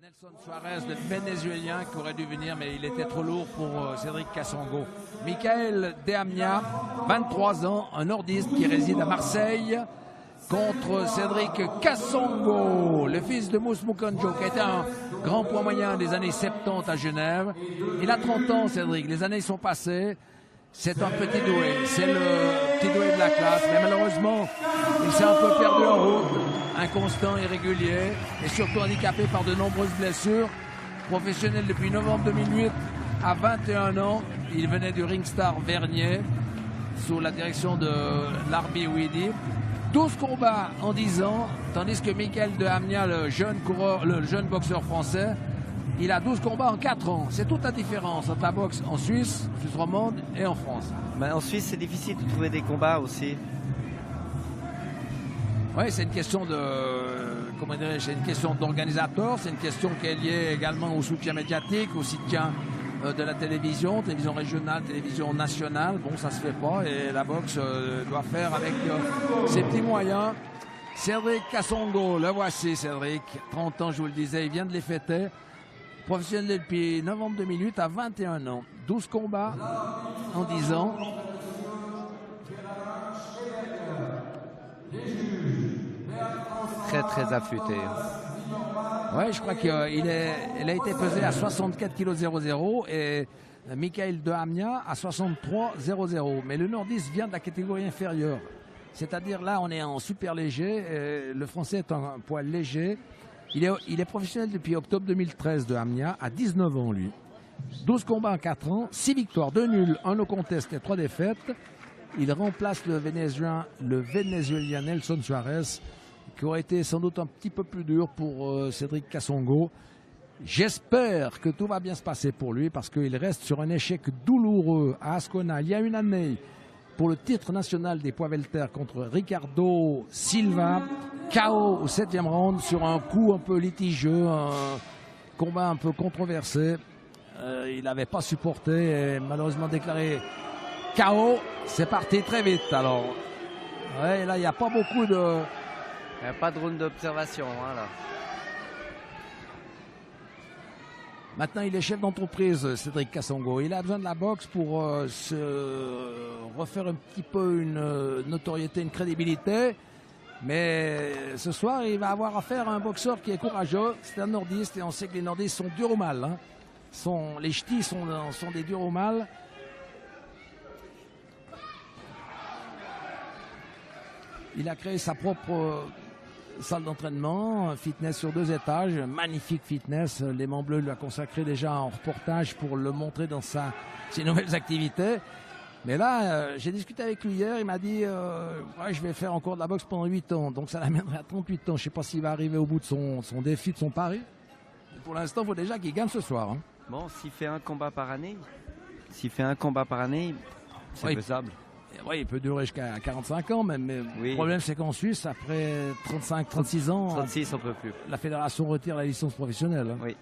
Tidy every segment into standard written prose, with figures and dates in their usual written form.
Nelson Suarez, le Vénézuélien qui aurait dû venir, mais il était trop lourd pour Cédric Kassongo. Michael De Amnia, 23 ans, un nordiste qui réside à Marseille, contre Cédric Kassongo, le fils de Mousse Mukonjo, qui a été un grand poids moyen des années 70 à Genève. Il a 30 ans, Cédric, les années sont passées. C'est un petit doué, c'est le petit doué de la classe, mais malheureusement, il s'est un peu perdu en route, inconstant, irrégulier, et surtout handicapé par de nombreuses blessures. Professionnel depuis novembre 2008, à 21 ans, il venait du Ringstar Vernier, sous la direction de Larbi Ouidi. 12 combats en 10 ans, tandis que Michael De Amnia, le jeune boxeur français, il a 12 combats en 4 ans. C'est toute la différence entre la boxe en Suisse romande et en France. Mais en Suisse, c'est difficile de trouver des combats aussi. Oui, c'est une question de, comment dirais-je, c'est une question d'organisateur, c'est une question qui est liée également au soutien médiatique, au soutien de la télévision régionale, télévision nationale. Bon, ça se fait pas et la boxe doit faire avec ses petits moyens. Cédric Kassongo, le voici Cédric, 30 ans, je vous le disais, il vient de les fêter. Professionnel depuis novembre 2008 à 21 ans. 12 combats en 10 ans. Très affûté. Oui, je crois qu'il a été pesé à 64 kg 00 et Michael De Amnia à 63 00. Mais le nordiste vient de la catégorie inférieure. C'est-à-dire là, on est en super léger. Le français est un poids léger. Il est professionnel depuis octobre 2013 De Amnia, à 19 ans lui. 12 combats en 4 ans, 6 victoires, 2 nuls, 1 no contest et 3 défaites. Il remplace le Vénézuélien Nelson Suarez, qui aurait été sans doute un petit peu plus dur pour Cédric Kassongo. J'espère que tout va bien se passer pour lui parce qu'il reste sur un échec douloureux à Ascona il y a une année pour le titre national des poids welter contre Ricardo Silva. KO au 7e round sur un coup un peu litigieux, un combat un peu controversé. Il n'avait pas supporté et malheureusement déclaré KO. C'est parti très vite alors. Ouais, là, il n'y a pas beaucoup de... Il n'y a pas de round d'observation. Hein, là. Maintenant, il est chef d'entreprise, Cédric Kassongo. Il a besoin de la boxe pour se refaire un petit peu une notoriété, une crédibilité. Mais ce soir, il va avoir affaire à un boxeur qui est courageux. C'est un nordiste et on sait que les nordistes sont durs au mal. Hein. Les ch'tis sont des durs au mal. Il a créé sa propre salle d'entraînement, un fitness sur 2 étages, magnifique fitness. Les Mans Bleus lui a consacré déjà un reportage pour le montrer dans ses nouvelles activités. Mais là, j'ai discuté avec lui hier, il m'a dit ouais, je vais faire encore de la boxe pendant 8 ans. Donc ça l'amènerait à 38 ans. Je ne sais pas s'il va arriver au bout de son défi, de son pari. Et pour l'instant, il faut déjà qu'il gagne ce soir. Hein. Bon, s'il fait un combat par année, c'est oui. Faisable. Oui, il peut durer jusqu'à 45 ans, mais oui. Le problème c'est qu'en Suisse, après 35-36 ans, 36, on peut plus. La fédération retire la licence professionnelle. Hein. Oui.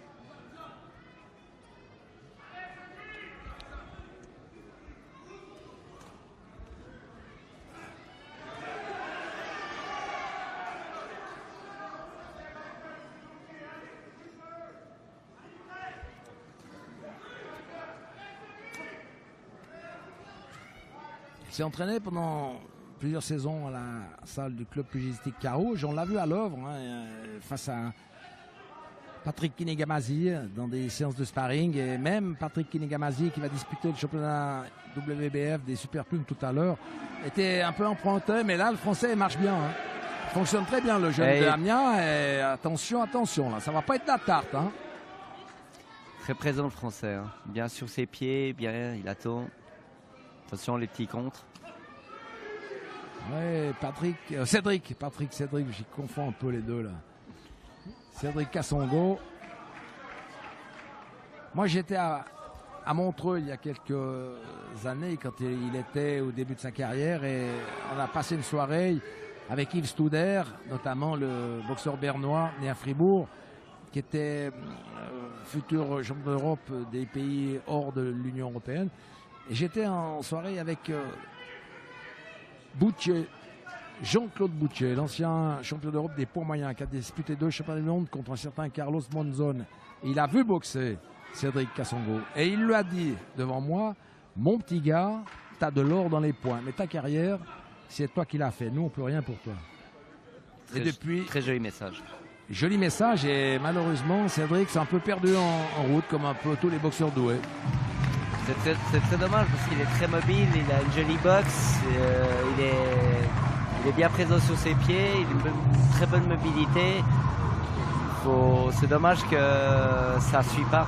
Il s'est entraîné pendant plusieurs saisons à la salle du club pugilistique Carouge. On l'a vu à l'œuvre hein, face à Patrick Kinegamazi dans des séances de sparring. Et même Patrick Kinegamazi qui va disputer le championnat WBF des super plumes tout à l'heure était un peu emprunté. Mais là, le français marche bien. Hein. Il fonctionne très bien le jeune de Amiens. Et attention, là, ça va pas être la tarte. Hein. Très présent le français. Hein. Bien sur ses pieds, bien, il attend. Attention les petits contres. Ouais, Cédric, j'y confonds un peu les deux là. Cédric Kassongo. Moi j'étais à Montreux il y a quelques années quand il était au début de sa carrière et on a passé une soirée avec Yves Stouder, notamment le boxeur bernois né à Fribourg, qui était futur champion d'Europe des pays hors de l'Union européenne. Et j'étais en soirée avec Butcher, Jean-Claude Boucher, l'ancien champion d'Europe des poids moyens, qui a disputé 2 championnats du monde contre un certain Carlos Monzon. Il a vu boxer Cédric Kassongo et il lui a dit devant moi, mon petit gars, tu as de l'or dans les poings, mais ta carrière, c'est toi qui l'as fait. Nous, on peut rien pour toi. Très, et depuis, très joli message. Joli message et malheureusement, Cédric s'est un peu perdu en route, comme un peu tous les boxeurs doués. C'est très dommage parce qu'il est très mobile, il a une jolie boxe, il est bien présent sur ses pieds, il a une très bonne mobilité. C'est dommage que ça ne suit pas.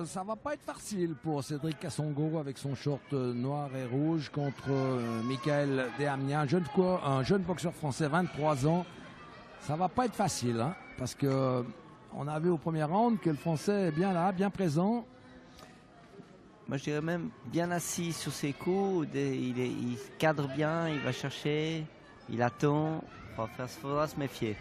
Ça va pas être facile pour Cédric Kassongo avec son short noir et rouge contre Michael Dehamnia, un jeune boxeur français, 23 ans. Ça va pas être facile, hein, parce que on a vu au premier round que le français est bien là, bien présent. Moi je dirais même bien assis sur ses coups, il cadre bien, il va chercher, il attend, il faudra se méfier.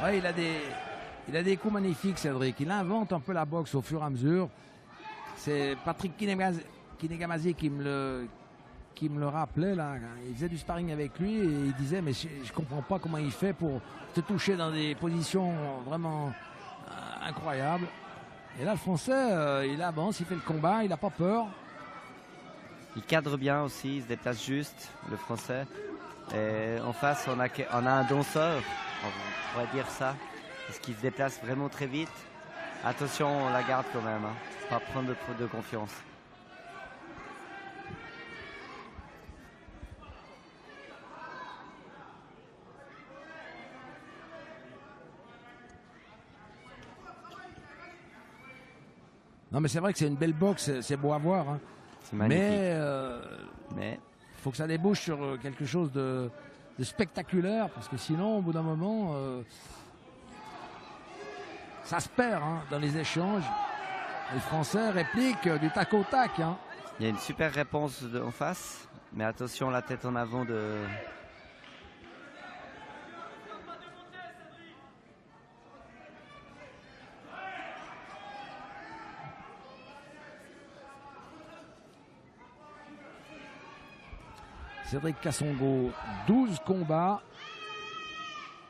Ouais, il a des coups magnifiques, Cédric. Il invente un peu la boxe au fur et à mesure. C'est Patrick Kinegamazi qui me le rappelait là. Il faisait du sparring avec lui et il disait mais je comprends pas comment il fait pour te toucher dans des positions vraiment incroyables. Et là, le Français, il avance, il fait le combat, il n'a pas peur. Il cadre bien aussi, il se déplace juste, le Français. Et en face, on a un danseur, on pourrait dire ça, parce qu'il se déplace vraiment très vite. Attention, on la garde quand même, hein. Pas prendre de confiance. Non, mais c'est vrai que c'est une belle boxe, c'est beau à voir. Hein. C'est magnifique. Mais il faut que ça débouche sur quelque chose de spectaculaire, parce que sinon, au bout d'un moment, ça se perd hein, dans les échanges. Les Français répliquent du tac au tac. Hein. Il y a une super réponse en face, mais attention, la tête en avant de... Cédric Kassongo, 12 combats.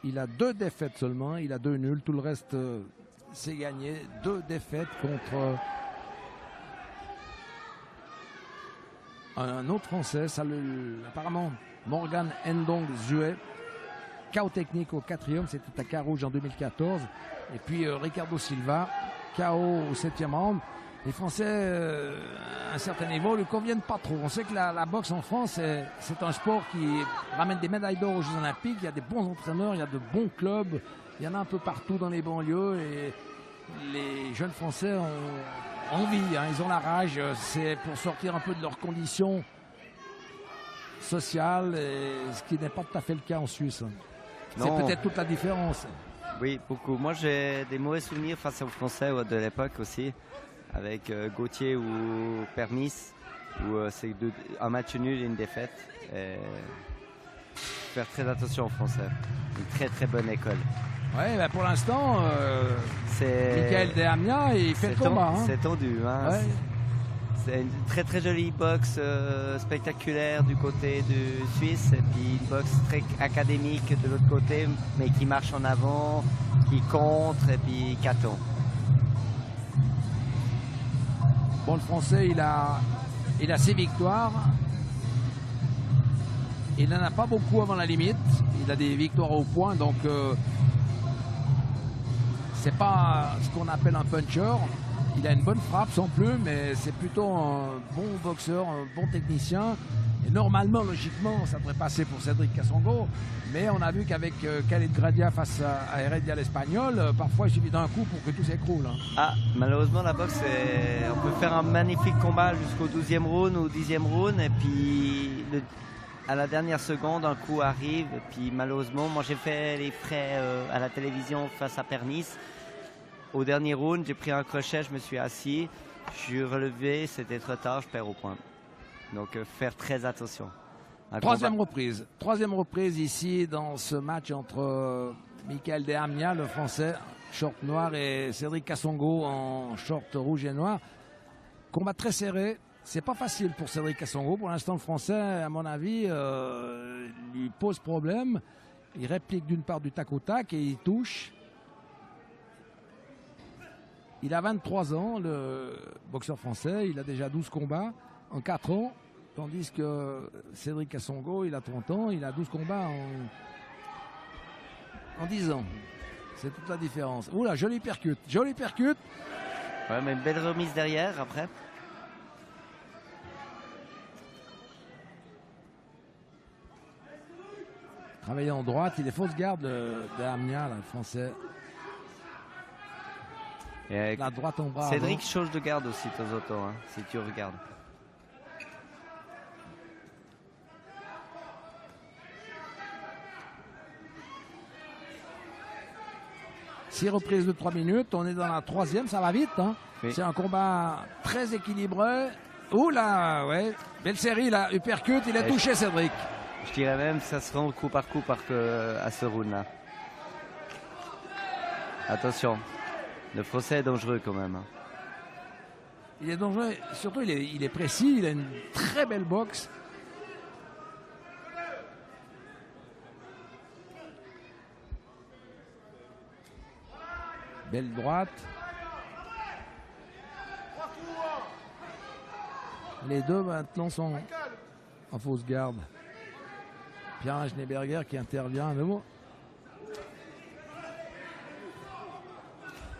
Il a 2 défaites seulement. Il a 2 nuls. Tout le reste, c'est gagné. 2 défaites contre un autre Français. Apparemment, Morgan Ndong Zue. KO technique au 4e. C'était à Carouge en 2014. Et puis Ricardo Silva. KO au 7e round. Les Français, à un certain niveau, ne lui conviennent pas trop. On sait que la boxe en France, c'est un sport qui ramène des médailles d'or aux Jeux Olympiques. Il y a des bons entraîneurs, il y a de bons clubs. Il y en a un peu partout dans les banlieues. Et les jeunes Français ont envie, hein, ils ont la rage. C'est pour sortir un peu de leurs conditions sociales, ce qui n'est pas tout à fait le cas en Suisse. C'est peut-être toute la différence. Oui, beaucoup. Moi, j'ai des mauvais souvenirs face aux Français de l'époque aussi. Avec Gauthier ou Permis, où c'est un match nul et une défaite. Et faire très attention aux Français. Une très très bonne école. Oui, ben pour l'instant, Michael Dehamnia, il fait le combat. Hein. C'est tendu. Hein. Ouais. C'est une très très jolie boxe spectaculaire du côté du Suisse. Et puis une boxe très académique de l'autre côté, mais qui marche en avant, qui contre et puis qui attend. Bon, le Français, il a 6 victoires. Il n'en a pas beaucoup avant la limite. Il a des victoires au point, donc c'est pas ce qu'on appelle un puncher. Il a une bonne frappe sans plus, mais c'est plutôt un bon boxeur, un bon technicien. Et normalement, logiquement, ça devrait passer pour Cédric Kassongo. Mais on a vu qu'avec Khalid Gradia face à Heredia l'Espagnol, parfois il suffit d'un coup pour que tout s'écroule. Hein. Ah, malheureusement, la boxe, on peut faire un magnifique combat jusqu'au 12e round ou 10e round. Et puis, à la dernière seconde, un coup arrive. Et puis, malheureusement, moi, j'ai fait les frais à la télévision face à Pernis. Au dernier round, j'ai pris un crochet, je me suis assis. Je suis relevé, c'était trop tard, je perds au point. Donc, faire très attention. Troisième reprise ici dans ce match entre Michael De Amnia, le français, short noir, et Cédric Kassongo en short rouge et noir. Combat très serré. C'est pas facile pour Cédric Kassongo. Pour l'instant, le français, à mon avis, lui pose problème. Il réplique d'une part du tac au tac et il touche. Il a 23 ans, le boxeur français. Il a déjà 12 combats en 4 ans. Tandis que Cédric Kassongo, il a 30 ans, il a 12 combats en 10 ans. C'est toute la différence. Oula, joli percute. Ouais, mais une belle remise derrière après. Travailler en droite, il est fausse garde de Amnia, le français. Et la droite en bras. Cédric change de garde aussi de temps en temps, hein, si tu regardes. Six reprises de 3 minutes, on est dans la troisième, ça va vite. Hein. Oui. C'est un combat très équilibré. Oula, ouais, belle série là, uppercut, il a touché Cédric. Je dirais même que ça se rend coup par coup à ce round là. Attention, le français est dangereux quand même. Il est dangereux, surtout il est précis, il a une très belle boxe. Belle droite. Les deux maintenant sont en fausse garde. Pierre Schneeberger qui intervient à nouveau.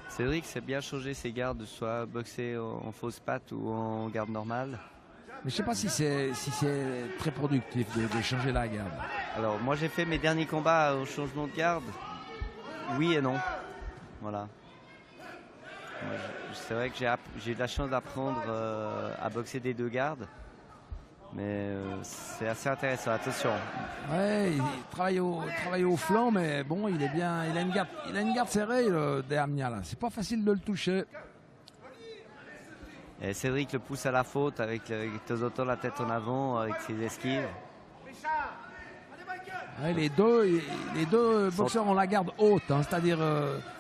Cédric s'est bien changé ses gardes, soit boxer en fausse patte ou en garde normale. Mais je ne sais pas si c'est très productif de changer la garde. Alors moi j'ai fait mes derniers combats au changement de garde. Oui et non. Voilà. C'est vrai que j'ai eu de la chance d'apprendre à boxer des deux gardes. Mais c'est assez intéressant, attention. Ouais, il travaille au flanc, mais bon, il est bien. Il a une garde serrée, De Amnia, là. C'est pas facile de le toucher. Et Cédric le pousse à la faute avec de temps en temps la tête en avant, avec ses esquives. Ouais, les deux boxeurs ont la garde haute, hein, c'est-à-dire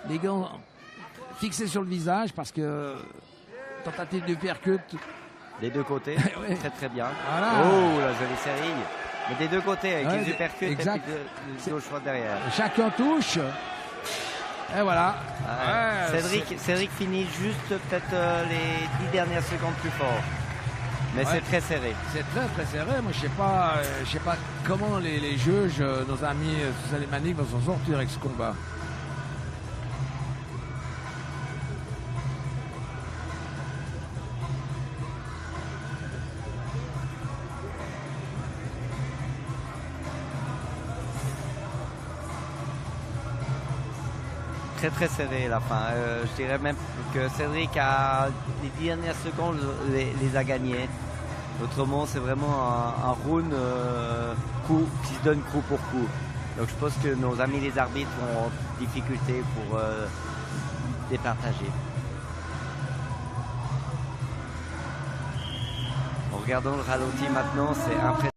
les gants fixés sur le visage parce que tentative de percute. Des deux côtés, ouais. Très très bien. Voilà. Oh, la jolie série. Mais des deux côtés, avec les uppercuts et puis le choix derrière. Chacun touche. Et voilà. Cédric finit juste peut-être les 10 dernières secondes plus fort. Mais c'est très serré. C'est très très serré. Moi je sais pas comment les juges, nos amis Suzanne et Manning vont s'en sortir avec ce combat. Très très serré la fin. Je dirais même que Cédric a les 10 dernières secondes les a gagnés. Autrement c'est vraiment un round coup qui se donne coup pour coup. Donc je pense que nos amis les arbitres ont difficulté pour départager. En regardant le ralenti maintenant, c'est impressionnant.